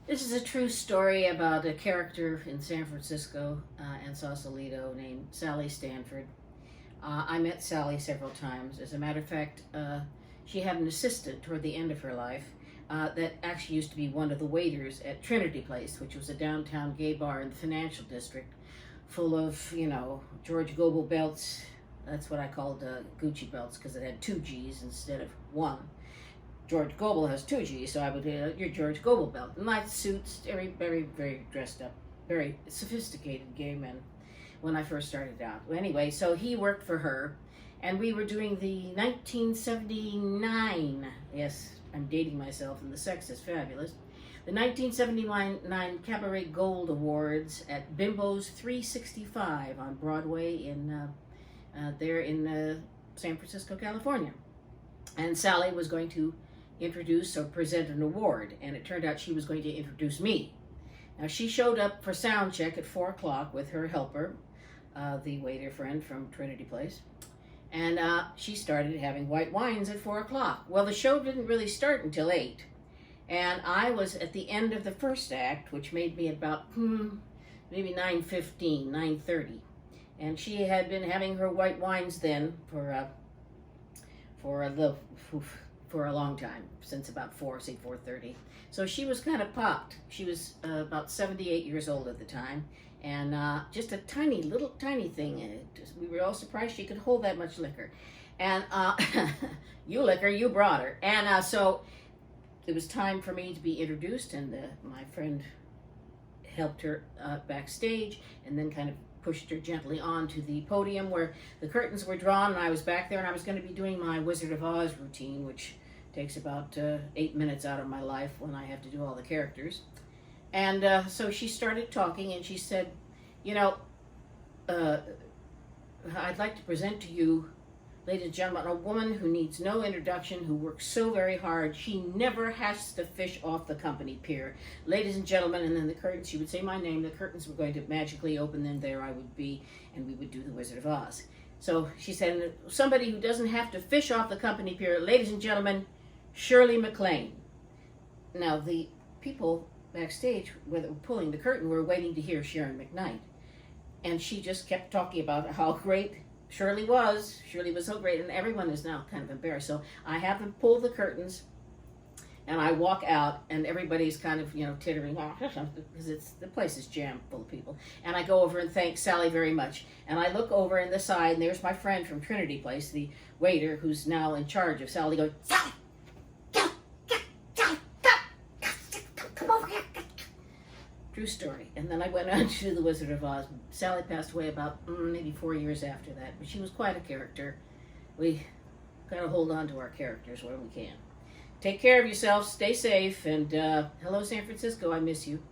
This is a true story about a character in San Francisco and Sausalito named Sally Stanford. I met Sally several times. As a matter of fact, she had an assistant toward the end of her life that actually used to be one of the waiters at Trinity Place, which was a downtown gay bar in the financial district full of, George Goebel belts. That's what I called Gucci belts because it had two G's instead of one. George Goebel has two G's, so I would your George Goebel belt. And my suits, very dressed up, very sophisticated gay men when I first started out. Well, anyway, so he worked for her, and we were doing the 1979. Yes, I'm dating myself, and the sex is fabulous. The 1979 Cabaret Gold Awards at Bimbo's 365 on Broadway there in San Francisco, California. And Sally was going to introduce or present an award, and it turned out she was going to introduce me. Now, she showed up for sound check at 4 o'clock with her helper, the waiter friend from Trinity Place, and she started having white wines at 4 o'clock. Well, the show didn't really start until 8, and I was at the end of the first act, which made me about maybe 9:15, 9:30, and she had been having her white wines then for a long time, since about 4:30. So she was kind of popped. She was about 78 years old at the time, and just a tiny thing. And we were all surprised she could hold that much liquor. And you brought her. And so it was time for me to be introduced, and my friend helped her backstage, and then kind of pushed her gently onto the podium where the curtains were drawn, and I was back there, and I was going to be doing my Wizard of Oz routine, which takes about 8 minutes out of my life when I have to do all the characters. And so she started talking, and she said, I'd like to present to you, ladies and gentlemen, a woman who needs no introduction, who works so very hard, she never has to fish off the company pier. Ladies and gentlemen, and then the curtains, she would say my name, the curtains were going to magically open, and there I would be, and we would do the Wizard of Oz. So she said, somebody who doesn't have to fish off the company pier, ladies and gentlemen, Shirley MacLaine. Now, the people backstage where they were pulling the curtain were waiting to hear Sharon McKnight. And she just kept talking about how great Shirley was. Shirley was so great, and everyone is now kind of embarrassed. So I have them pull the curtains, and I walk out, and everybody's kind of, tittering, because the place is jammed full of people. And I go over and thank Sally very much. And I look over in the side, and there's my friend from Trinity Place, the waiter who's now in charge of Sally, going, Sally! Come over here. True story. And then I went on to The Wizard of Oz. Sally passed away about maybe 4 years after that, but she was quite a character. We got to hold on to our characters when we can. Take care of yourselves, stay safe, and hello, San Francisco, I miss you.